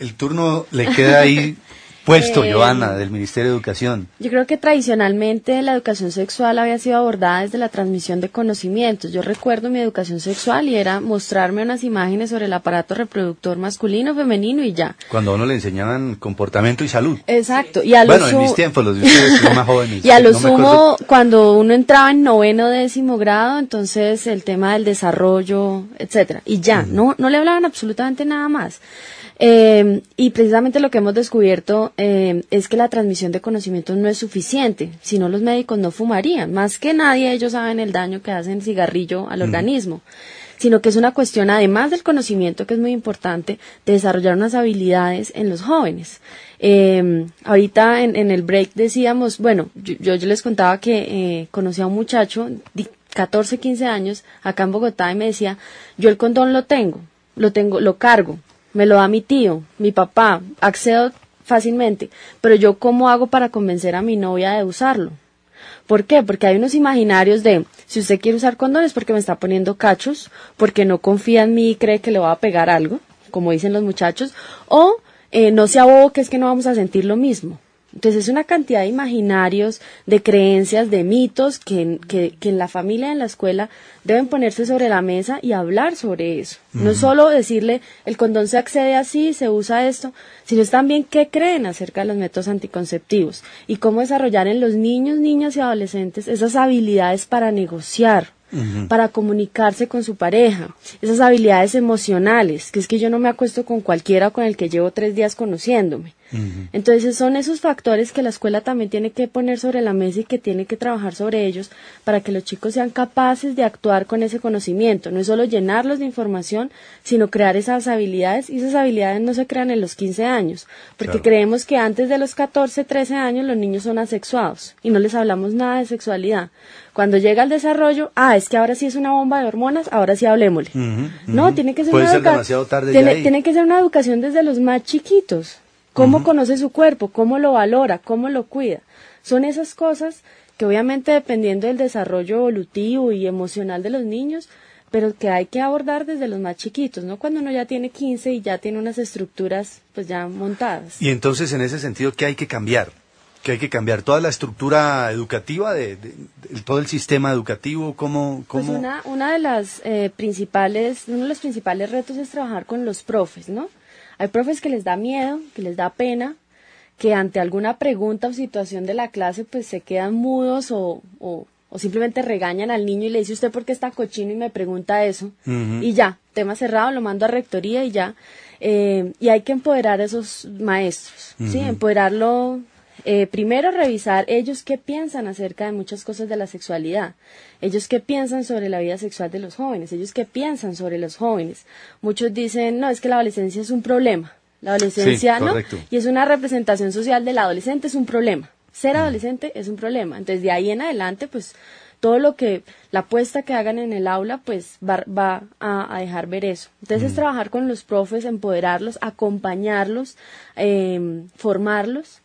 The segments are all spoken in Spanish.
El turno le queda ahí puesto, Johanna, del Ministerio de Educación. Yo creo que tradicionalmente la educación sexual había sido abordada desde la transmisión de conocimientos. Yo recuerdo mi educación sexual y era mostrarme unas imágenes sobre el aparato reproductor masculino, femenino y ya. Cuando a uno le enseñaban comportamiento y salud. Exacto. Y bueno, en mis tiempos, los de ustedes son más jóvenes. Y a lo sumo, cuando uno entraba en 9º, 10º grado, entonces el tema del desarrollo, etcétera. Y ya, no le hablaban absolutamente nada más. Y precisamente lo que hemos descubierto es que la transmisión de conocimientos no es suficiente, si no los médicos no fumarían, más que nadie ellos saben el daño que hacen el cigarrillo al organismo, sino que es una cuestión, además del conocimiento que es muy importante, de desarrollar unas habilidades en los jóvenes. Ahorita en el break decíamos, bueno, yo les contaba que conocí a un muchacho de 14, 15 años acá en Bogotá y me decía, yo el condón lo cargo. Me lo da mi tío, mi papá, accedo fácilmente, pero yo ¿cómo hago para convencer a mi novia de usarlo? ¿Por qué? Porque hay unos imaginarios de, si usted quiere usar condones porque me está poniendo cachos, porque no confía en mí y cree que le va a pegar algo, como dicen los muchachos, o no sea bobo que es que no vamos a sentir lo mismo. Entonces es una cantidad de imaginarios, de creencias, de mitos que en la familia y en la escuela deben ponerse sobre la mesa y hablar sobre eso. No solo decirle el condón se accede así, se usa esto, sino es también qué creen acerca de los métodos anticonceptivos y cómo desarrollar en los niños, niñas y adolescentes esas habilidades para negociar, para comunicarse con su pareja, esas habilidades emocionales, que es que yo no me acuesto con cualquiera con el que llevo 3 días conociéndome. Entonces son esos factores que la escuela también tiene que poner sobre la mesa y que tiene que trabajar sobre ellos para que los chicos sean capaces de actuar con ese conocimiento. No es solo llenarlos de información, sino crear esas habilidades, y esas habilidades no se crean en los 15 años, porque creemos que antes de los 14, 13 años los niños son asexuados y no les hablamos nada de sexualidad. Cuando llega el desarrollo, es que ahora sí es una bomba de hormonas, ahora sí hablemosle. No, tiene que ser demasiado tarde tiene que ser una educación desde los más chiquitos. Cómo conoce su cuerpo, cómo lo valora, cómo lo cuida. Son esas cosas que obviamente dependiendo del desarrollo evolutivo y emocional de los niños, pero que hay que abordar desde los más chiquitos, ¿no? Cuando uno ya tiene 15 y ya tiene unas estructuras pues ya montadas. Y entonces en ese sentido, ¿qué hay que cambiar? ¿Qué hay que cambiar? ¿Toda la estructura educativa, todo el sistema educativo? ¿Cómo? Pues una de las uno de los principales retos es trabajar con los profes, ¿no? Hay profes que les da miedo, que les da pena, que ante alguna pregunta o situación de la clase pues se quedan mudos o simplemente regañan al niño y le dice usted por qué está cochino y me pregunta eso. Y ya, tema cerrado, lo mando a rectoría y ya. Y hay que empoderar a esos maestros, ¿sí? Empoderarlo. Primero revisar ellos qué piensan acerca de muchas cosas de la sexualidad, ellos qué piensan sobre la vida sexual de los jóvenes, ellos qué piensan sobre los jóvenes. Muchos dicen, no, es que la adolescencia es un problema, la adolescencia, sí, ¿no? Y es una representación social del adolescente, es un problema, ser adolescente es un problema. Entonces de ahí en adelante, pues todo lo que, la apuesta que hagan en el aula, pues va a dejar ver eso. Entonces es trabajar con los profes, empoderarlos, acompañarlos, formarlos,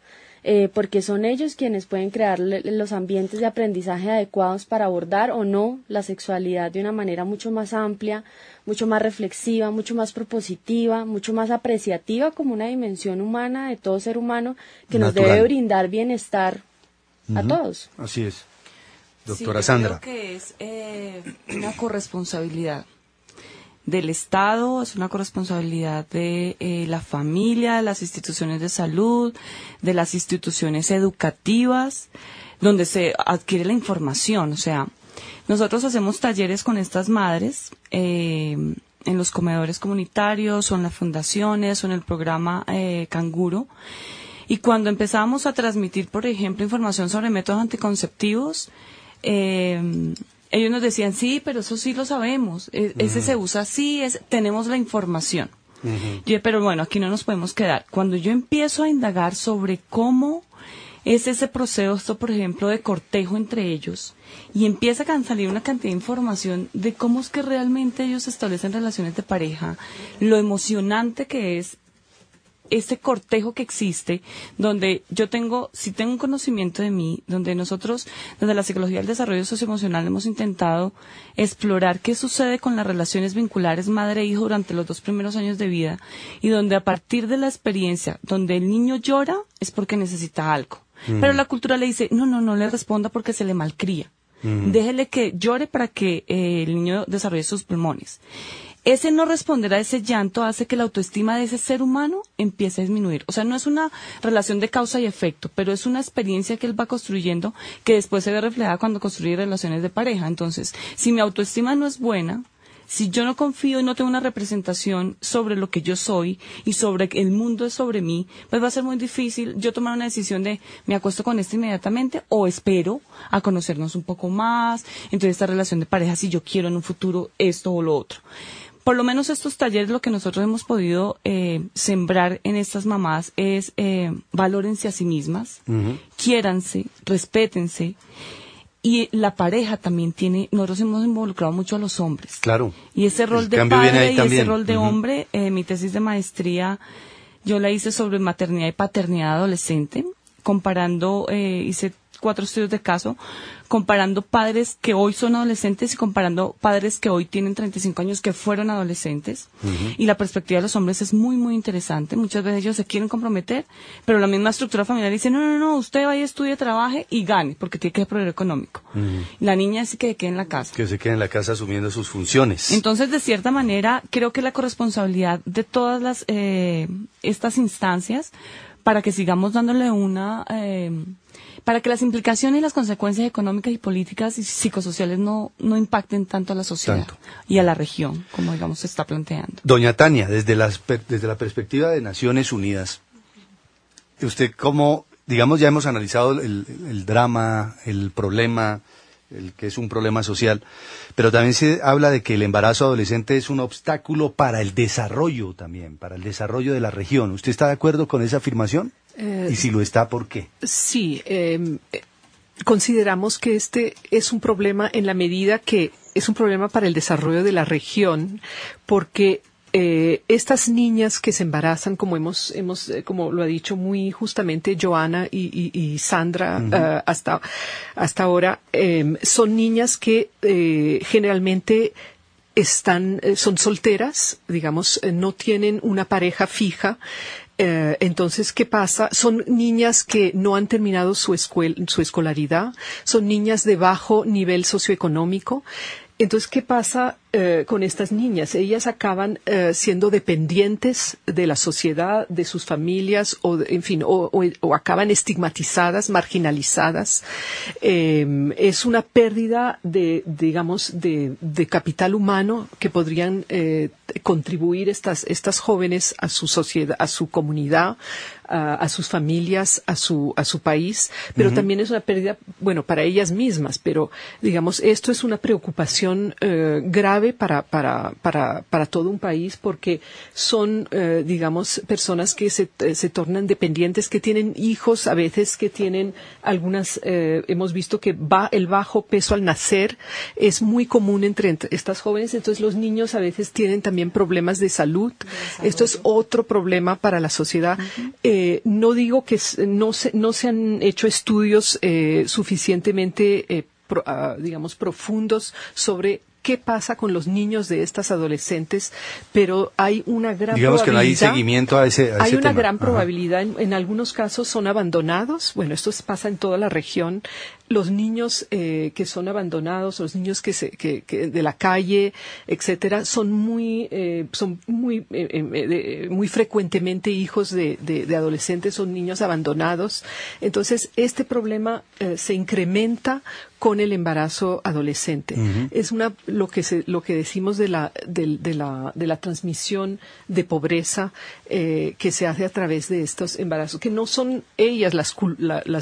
porque son ellos quienes pueden crear los ambientes de aprendizaje adecuados para abordar o no la sexualidad de una manera mucho más amplia, mucho más reflexiva, mucho más propositiva, mucho más apreciativa como una dimensión humana de todo ser humano que nos debe brindar bienestar a todos. Así es. Doctora Sandra. Creo que es una corresponsabilidad del Estado, es una corresponsabilidad de la familia, de las instituciones de salud, de las instituciones educativas, donde se adquiere la información. O sea, nosotros hacemos talleres con estas madres en los comedores comunitarios o en las fundaciones o en el programa Canguro. Y cuando empezamos a transmitir, por ejemplo, información sobre métodos anticonceptivos, ellos nos decían, sí, pero eso sí lo sabemos, ese se usa así, tenemos la información. Yo, pero bueno, aquí no nos podemos quedar. Cuando yo empiezo a indagar sobre cómo es ese proceso, por ejemplo, de cortejo entre ellos, y empieza a salir una cantidad de información de cómo es que realmente ellos establecen relaciones de pareja, lo emocionante que es este cortejo que existe, donde si tengo un conocimiento de mí, donde nosotros, desde la psicología del desarrollo socioemocional, hemos intentado explorar qué sucede con las relaciones vinculares madre-hijo durante los 2 primeros años de vida, y donde a partir de la experiencia, donde el niño llora, es porque necesita algo. Pero la cultura le dice, no le responda porque se le malcría. Déjele que llore para que el niño desarrolle sus pulmones. Ese no responder a ese llanto hace que la autoestima de ese ser humano empiece a disminuir. O sea, no es una relación de causa y efecto, pero es una experiencia que él va construyendo que después se ve reflejada cuando construye relaciones de pareja. Entonces, si mi autoestima no es buena, si yo no confío y no tengo una representación sobre lo que yo soy y sobre que el mundo es sobre mí, pues va a ser muy difícil yo tomar una decisión de me acuesto con este inmediatamente o espero a conocernos un poco más, entonces esta relación de pareja si yo quiero en un futuro esto o lo otro. Por lo menos estos talleres lo que nosotros hemos podido sembrar en estas mamás es valórense a sí mismas, quiéranse, respétense. Y la pareja también nosotros hemos involucrado mucho a los hombres. Claro. Y ese rol de padre y ese rol de hombre, mi tesis de maestría, yo la hice sobre maternidad y paternidad adolescente, comparando, hice 4 estudios de caso, comparando padres que hoy son adolescentes y comparando padres que hoy tienen 35 años que fueron adolescentes. Y la perspectiva de los hombres es muy, muy interesante. Muchas veces ellos se quieren comprometer, pero la misma estructura familiar dice, no, usted vaya, estudie, trabaje y gane, porque tiene que haber progreso económico. La niña sí que quede en la casa. Que se quede en la casa asumiendo sus funciones. Entonces, de cierta manera, creo que la corresponsabilidad de todas estas instancias, para que sigamos dándole para que las implicaciones y las consecuencias económicas y políticas y psicosociales no impacten tanto a la sociedad y a la región, como digamos se está planteando. Doña Tania, desde la perspectiva de Naciones Unidas, usted cómo, digamos, ya hemos analizado el drama, el problema, el que es un problema social, pero también se habla de que el embarazo adolescente es un obstáculo para el desarrollo también, para el desarrollo de la región. ¿Usted está de acuerdo con esa afirmación? Y si lo está, ¿por qué? Sí, consideramos que este es un problema en la medida que es un problema para el desarrollo de la región, porque estas niñas que se embarazan, como como lo ha dicho muy justamente Joana y Sandra hasta ahora, son niñas que generalmente son solteras, digamos, no tienen una pareja fija. Entonces, ¿qué pasa? Son niñas que no han terminado su escolaridad, son niñas de bajo nivel socioeconómico. Entonces, ¿qué pasa con estas niñas? Ellas acaban siendo dependientes de la sociedad, de sus familias, o acaban estigmatizadas, marginalizadas. Es una pérdida de capital humano que podrían contribuir estas jóvenes a su sociedad, a su comunidad, a sus familias, a su país, pero también es una pérdida, para ellas mismas, pero digamos, esto es una preocupación grave para todo un país, porque son, personas que se tornan dependientes, que tienen hijos, a veces que tienen algunas, hemos visto que el bajo peso al nacer es muy común entre estas jóvenes, entonces los niños a veces tienen también problemas de salud. Esto es otro problema para la sociedad. No digo que no se han hecho estudios suficientemente, profundos sobre qué pasa con los niños de estas adolescentes, pero hay una gran probabilidad. Que no hay seguimiento a ese Hay una tema. gran probabilidad. En algunos casos son abandonados. Bueno, esto pasa en toda la región. Los niños que son abandonados, los niños que de la calle, etcétera, son muy frecuentemente hijos de adolescentes, son niños abandonados. Entonces, este problema se incrementa con el embarazo adolescente. Es lo que decimos de la transmisión de pobreza que se hace a través de estos embarazos, que no son ellas las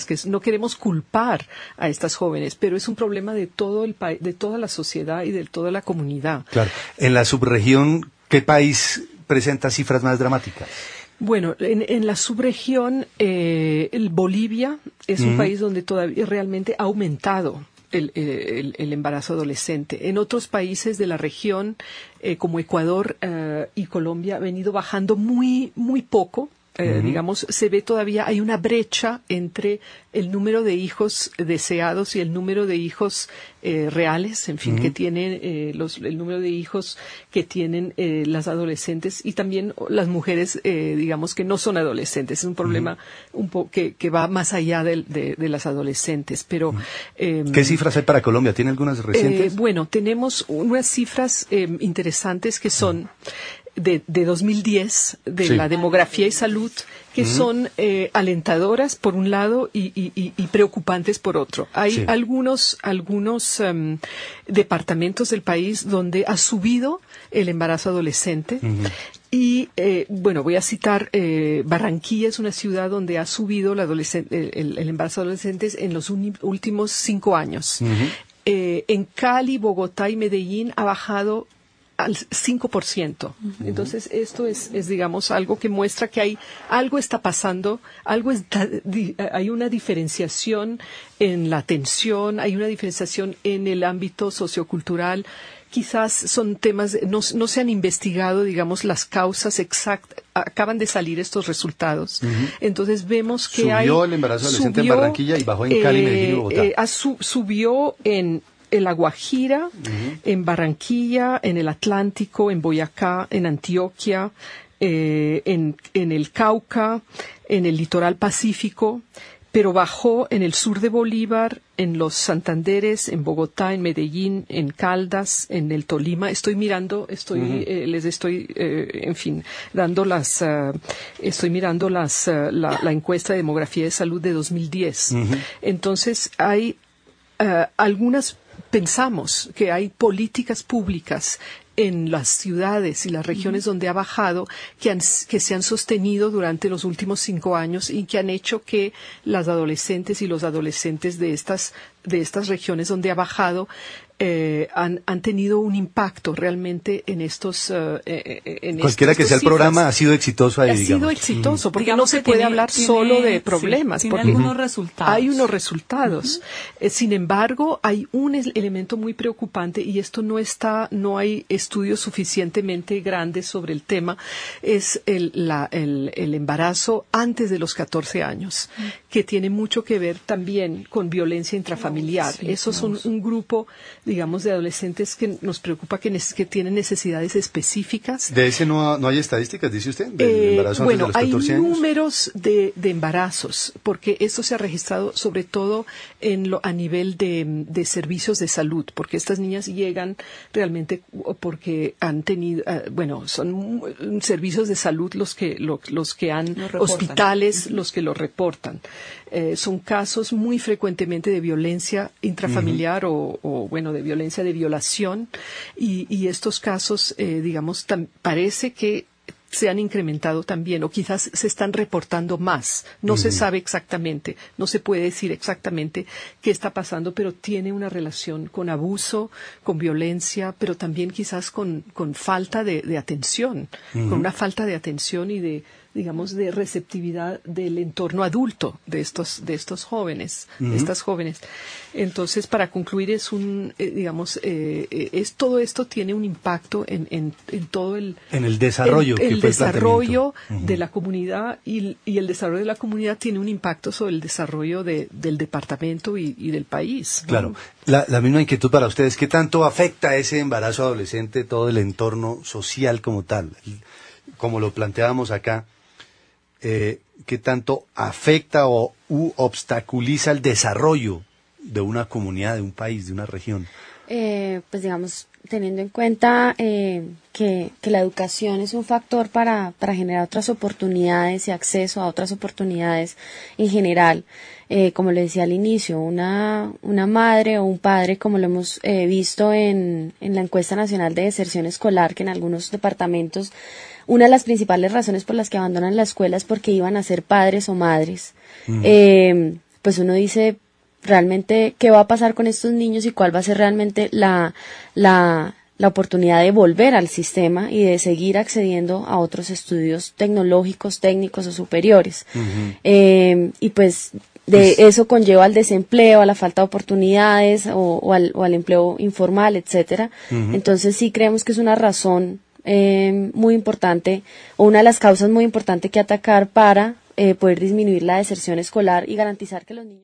que no queremos culpar a estas jóvenes, pero es un problema de todo el país, de toda la sociedad y de toda la comunidad. Claro. En la subregión, ¿qué país presenta cifras más dramáticas? Bueno, en la subregión, Bolivia es un país donde todavía realmente ha aumentado el embarazo adolescente. En otros países de la región, como Ecuador y Colombia, ha venido bajando muy, muy poco. digamos, se ve todavía, hay una brecha entre el número de hijos deseados y el número de hijos reales, en fin, que tienen el número de hijos que tienen las adolescentes y también las mujeres, digamos, que no son adolescentes. Es un problema que va más allá de las adolescentes. Pero ¿qué cifras hay para Colombia? ¿Tiene algunas recientes? Bueno, tenemos unas cifras interesantes que son de 2010, de la demografía y salud, que son alentadoras por un lado y preocupantes por otro. Hay algunos departamentos del país donde ha subido el embarazo adolescente. Y, bueno, voy a citar, Barranquilla es una ciudad donde ha subido el embarazo de adolescentes en los últimos 5 años. En Cali, Bogotá y Medellín ha bajado al 5%. Entonces, esto es, digamos, algo que muestra que algo está pasando, hay una diferenciación en la atención, hay una diferenciación en el ámbito sociocultural. Quizás son temas, no se han investigado, digamos, las causas exactas. Acaban de salir estos resultados. Entonces vemos que subió el embarazo adolescente en Barranquilla y bajó en Cali, Medellín y Bogotá. Subió en La Guajira, en Barranquilla, en el Atlántico, en Boyacá, en Antioquia, en el Cauca, en el litoral pacífico, pero bajó en el sur de Bolívar, en los Santanderes, en Bogotá, en Medellín, en Caldas, en el Tolima. Estoy mirando, en fin, estoy mirando la encuesta de demografía de salud de 2010. Entonces, hay pensamos que hay políticas públicas en las ciudades y las regiones donde ha bajado, que se han sostenido durante los últimos 5 años y que han hecho que las adolescentes y los adolescentes de estas regiones donde ha bajado han tenido un impacto realmente en estos cualquiera que sea el programa ha sido exitoso ahí, digamos. Ha sido exitoso, porque digamos, no se puede hablar solo de problemas. Tiene algunos resultados. Hay unos resultados. Sin embargo, hay un elemento muy preocupante y esto no hay estudios suficientemente grandes sobre el tema, es el embarazo antes de los 14 años, que tiene mucho que ver también con violencia intrafamiliar. Esos son un grupo, digamos, de adolescentes que nos preocupa que tienen necesidades específicas. ¿De ese no hay estadísticas, dice usted? ¿Del embarazo antes de los 14 años? Hay números de embarazos, porque esto se ha registrado sobre todo a nivel de servicios de salud, porque estas niñas llegan realmente porque han tenido, son servicios de salud los que han, hospitales los que lo reportan. Son casos muy frecuentemente de violencia intrafamiliar o de violencia de violación y estos casos, digamos, parece que se han incrementado también o quizás se están reportando más. No se sabe exactamente, no se puede decir exactamente qué está pasando, pero tiene una relación con abuso, con violencia, pero también quizás con falta de atención, con una falta de atención y de receptividad del entorno adulto de estos jóvenes, de estas jóvenes. Entonces, para concluir, todo esto tiene un impacto en todo en el desarrollo de la comunidad y el desarrollo de la comunidad tiene un impacto sobre el desarrollo del departamento y del país, ¿no? Claro. La misma inquietud para ustedes, ¿qué tanto afecta ese embarazo adolescente todo el entorno social como tal? Como lo planteábamos acá, ¿qué tanto afecta u obstaculiza el desarrollo de una comunidad, de un país, de una región? Pues digamos, teniendo en cuenta que la educación es un factor para generar otras oportunidades y acceso a otras oportunidades en general. Como le decía al inicio, una madre o un padre, como lo hemos visto en la encuesta nacional de deserción escolar, que en algunos departamentos una de las principales razones por las que abandonan la escuela es porque iban a ser padres o madres. Pues uno dice, realmente, ¿qué va a pasar con estos niños y cuál va a ser realmente la oportunidad de volver al sistema y de seguir accediendo a otros estudios tecnológicos, técnicos o superiores? Y pues eso conlleva al desempleo, a la falta de oportunidades o al empleo informal, etcétera. Entonces sí creemos que es una razón muy importante, o una de las causas muy importantes que atacar para poder disminuir la deserción escolar y garantizar que los niños